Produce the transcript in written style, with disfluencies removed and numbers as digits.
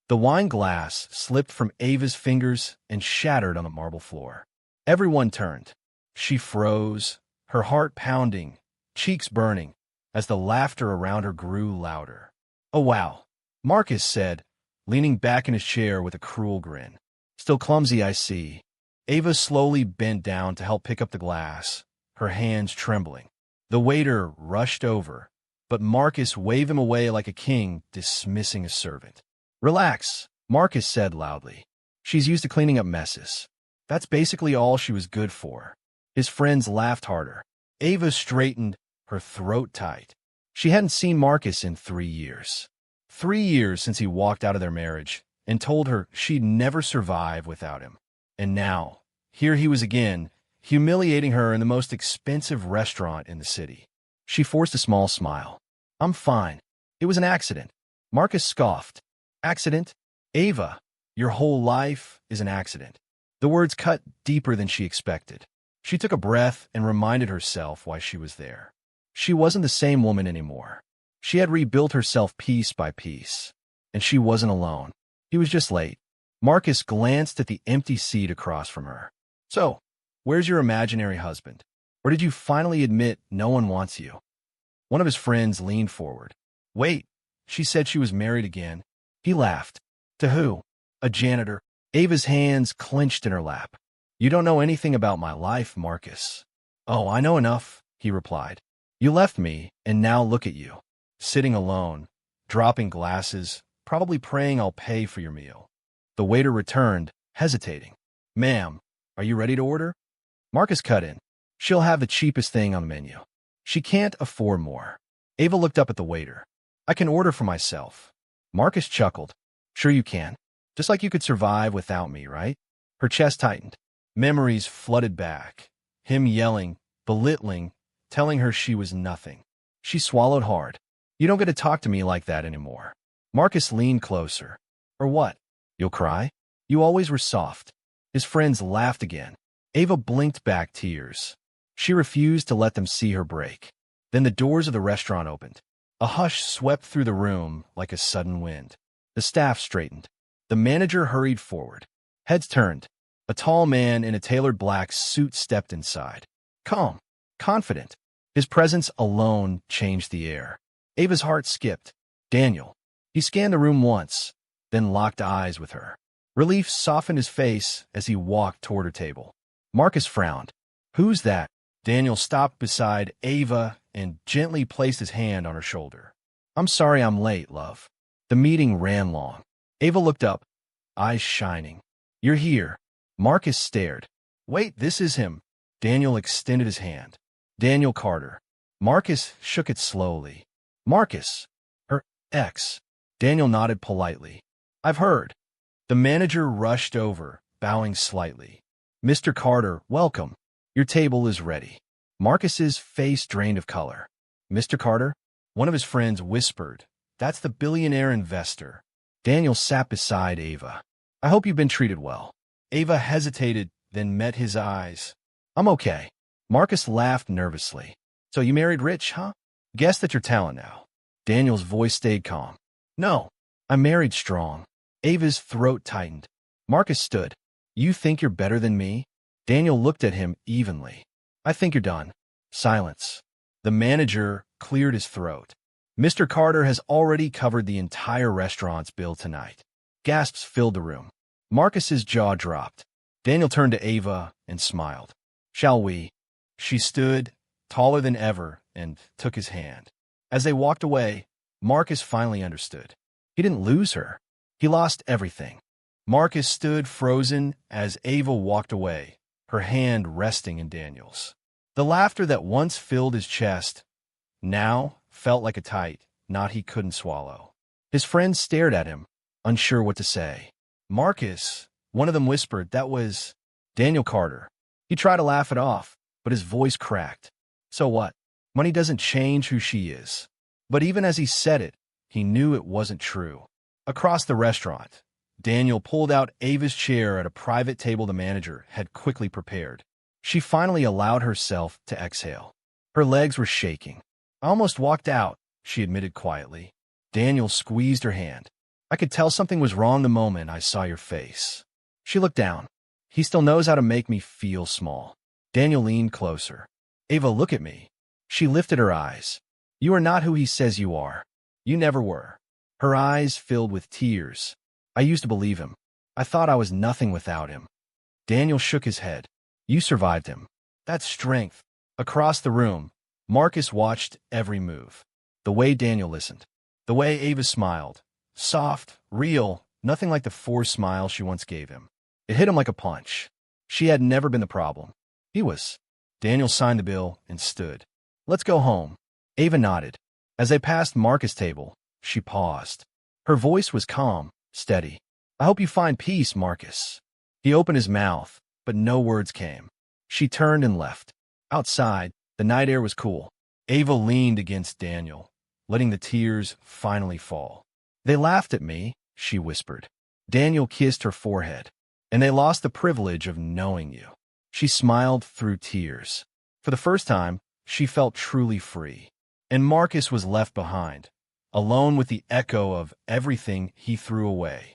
The wine glass slipped from Ava's fingers and shattered on the marble floor. Everyone turned. She froze, her heart pounding, cheeks burning, as the laughter around her grew louder. "Oh, wow," Marcus said, leaning back in his chair with a cruel grin. "Still clumsy, I see." Ava slowly bent down to help pick up the glass, her hands trembling. The waiter rushed over, but Marcus waved him away like a king dismissing a servant. "Relax," Marcus said loudly. "She's used to cleaning up messes. That's basically all she was good for." His friends laughed harder. Ava straightened, her throat tight. She hadn't seen Marcus in 3 years. 3 years since he walked out of their marriage and told her she'd never survive without him. And now, here he was again, humiliating her in the most expensive restaurant in the city. She forced a small smile. "I'm fine. It was an accident." Marcus scoffed. "Accident? Ava, your whole life is an accident." The words cut deeper than she expected. She took a breath and reminded herself why she was there. She wasn't the same woman anymore. She had rebuilt herself piece by piece. And she wasn't alone. He was just late. Marcus glanced at the empty seat across from her. "So, where's your imaginary husband? Or did you finally admit no one wants you?" One of his friends leaned forward. "Wait, she said she was married again." He laughed. "To who?" "A janitor." Ava's hands clenched in her lap. "You don't know anything about my life, Marcus." "Oh, I know enough," he replied. "You left me, and now look at you. Sitting alone, dropping glasses, probably praying I'll pay for your meal." The waiter returned, hesitating. "Ma'am, are you ready to order?" Marcus cut in. "She'll have the cheapest thing on the menu. She can't afford more." Ava looked up at the waiter. "I can order for myself." Marcus chuckled. "Sure you can. Just like you could survive without me, right?" Her chest tightened. Memories flooded back. Him yelling, belittling, telling her she was nothing. She swallowed hard. "You don't get to talk to me like that anymore." Marcus leaned closer. "Or what? You'll cry? You always were soft." His friends laughed again. Ava blinked back tears. She refused to let them see her break. Then the doors of the restaurant opened. A hush swept through the room like a sudden wind. The staff straightened. The manager hurried forward. Heads turned. A tall man in a tailored black suit stepped inside. Calm, confident. His presence alone changed the air. Ava's heart skipped. Daniel. He scanned the room once, then locked eyes with her. Relief softened his face as he walked toward her table. Marcus frowned. "Who's that?" Daniel stopped beside Ava and gently placed his hand on her shoulder. "I'm sorry I'm late, love." The meeting ran long. Ava looked up, eyes shining. "You're here." Marcus stared. "Wait, this is him." Daniel extended his hand. "Daniel Carter." Marcus shook it slowly. "Marcus, her ex." Daniel nodded politely. "I've heard." The manager rushed over, bowing slightly. "Mr. Carter, welcome. Your table is ready." Marcus's face drained of color. "Mr. Carter?" One of his friends whispered. "That's the billionaire investor." Daniel sat beside Ava. "I hope you've been treated well." Ava hesitated, then met his eyes. "I'm okay." Marcus laughed nervously. "So you married rich, huh? Guess that you're talent now." Daniel's voice stayed calm. "No, I married strong." Ava's throat tightened. Marcus stood. "You think you're better than me?" Daniel looked at him evenly. "I think you're done." Silence. The manager cleared his throat. "Mr. Carter has already covered the entire restaurant's bill tonight." Gasps filled the room. Marcus's jaw dropped. Daniel turned to Ava and smiled. "Shall we?" She stood, taller than ever, and took his hand. As they walked away, Marcus finally understood. He didn't lose her. He lost everything. Marcus stood frozen as Ava walked away, her hand resting in Daniel's. The laughter that once filled his chest now felt like a tight knot he couldn't swallow. His friends stared at him, unsure what to say. "Marcus," one of them whispered, "that was Daniel Carter." He tried to laugh it off, but his voice cracked. "So what? Money doesn't change who she is." But even as he said it, he knew it wasn't true. Across the restaurant, Daniel pulled out Ava's chair at a private table the manager had quickly prepared. She finally allowed herself to exhale. Her legs were shaking. "I almost walked out," she admitted quietly. Daniel squeezed her hand. I could tell something was wrong the moment I saw your face. She looked down. He still knows how to make me feel small. Daniel leaned closer. Ava, look at me. She lifted her eyes. You are not who he says you are. You never were. Her eyes filled with tears. I used to believe him. I thought I was nothing without him. Daniel shook his head. You survived him. That's strength. Across the room, Marcus watched every move. The way Daniel listened. The way Ava smiled. Soft, real, nothing like the forced smile she once gave him. It hit him like a punch. She had never been the problem. He was. Daniel signed the bill and stood. Let's go home. Ava nodded. As they passed Marcus' table, she paused. Her voice was calm, steady. I hope you find peace, Marcus. He opened his mouth, but no words came. She turned and left. Outside, the night air was cool. Ava leaned against Daniel, letting the tears finally fall. They laughed at me, she whispered. Daniel kissed her forehead. And they lost the privilege of knowing you. She smiled through tears. For the first time, she felt truly free. And Marcus was left behind, alone with the echo of everything he threw away.